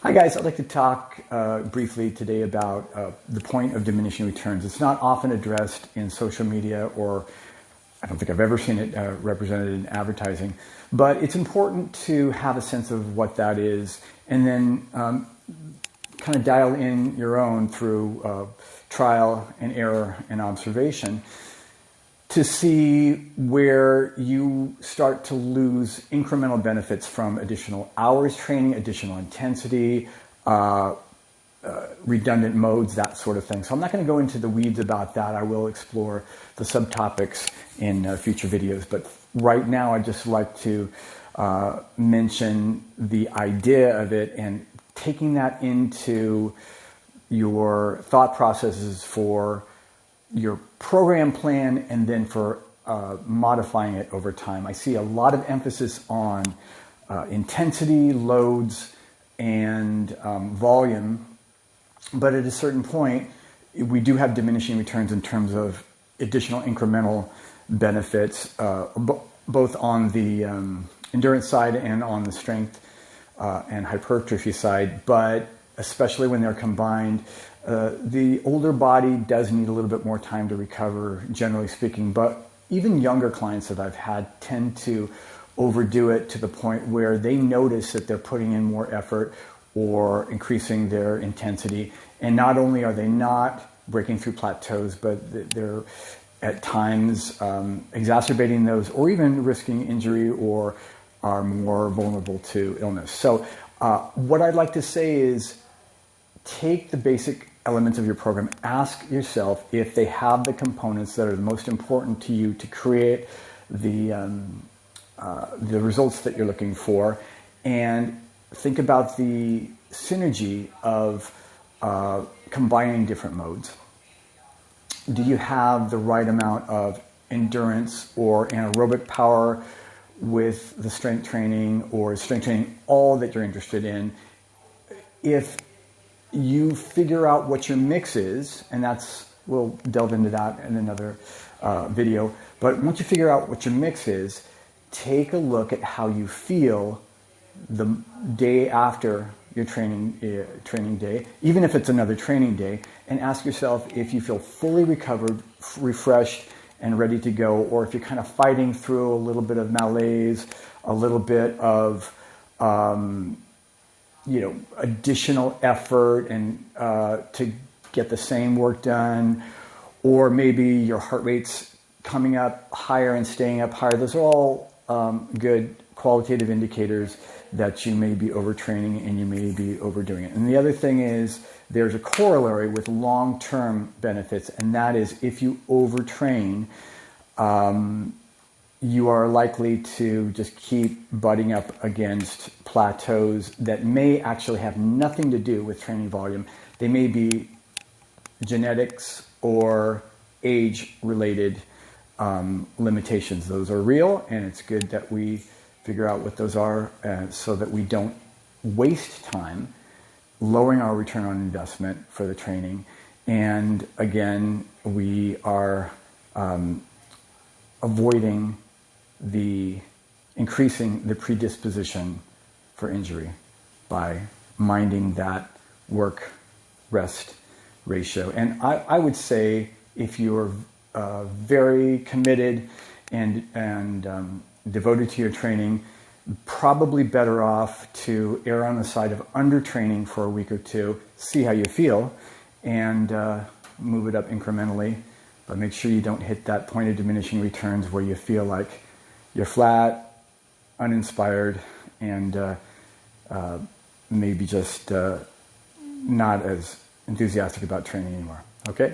Hi guys, I'd like to talk briefly today about the point of diminishing returns. It's not often addressed in social media, or I don't think I've ever seen it represented in advertising, but it's important to have a sense of what that is and then kind of dial in your own through trial and error and observation to see where you start to lose incremental benefits from additional hours training, additional intensity, redundant modes, that sort of thing. So I'm not going to go into the weeds about that. I will explore the subtopics in future videos. But right now, I'd just like to mention the idea of it and taking that into your thought processes for your program plan and then for modifying it over time. I see a lot of emphasis on intensity, loads, and volume, but at a certain point, we do have diminishing returns in terms of additional incremental benefits, both on the endurance side and on the strength and hypertrophy side, but especially when they're combined. The older body does need a little bit more time to recover, generally speaking, but even younger clients that I've had tend to overdo it to the point where they notice that they're putting in more effort or increasing their intensity. And not only are they not breaking through plateaus, but they're at times exacerbating those or even risking injury or are more vulnerable to illness. So what I'd like to say is take the basic elements of your program, ask yourself if they have the components that are the most important to you to create the results that you're looking for, and think about the synergy of combining different modes. Do you have the right amount of endurance or anaerobic power with the strength training, or is strength training all that you're interested in? If you figure out what your mix is, and we'll delve into that in another video, but once you figure out what your mix is, take a look at how you feel the day after your training day, even if it's another training day, and ask yourself if you feel fully recovered, refreshed, and ready to go, or if you're kind of fighting through a little bit of malaise, a little bit of additional effort and to get the same work done, or maybe your heart rate's coming up higher and staying up higher. Those are all good qualitative indicators that you may be overtraining and you may be overdoing it. And the other thing is there's a corollary with long-term benefits, and that is if you overtrain, you are likely to just keep butting up against plateaus that may actually have nothing to do with training volume. They may be genetics or age-related limitations. Those are real, and it's good that we figure out what those are so that we don't waste time lowering our return on investment for the training. And again, we are avoiding increasing the predisposition for injury by minding that work-rest ratio. And I would say if you're very committed and devoted to your training, probably better off to err on the side of undertraining for a week or two, see how you feel, and move it up incrementally. But make sure you don't hit that point of diminishing returns where you feel like you're flat, uninspired, and maybe just not as enthusiastic about training anymore. Okay?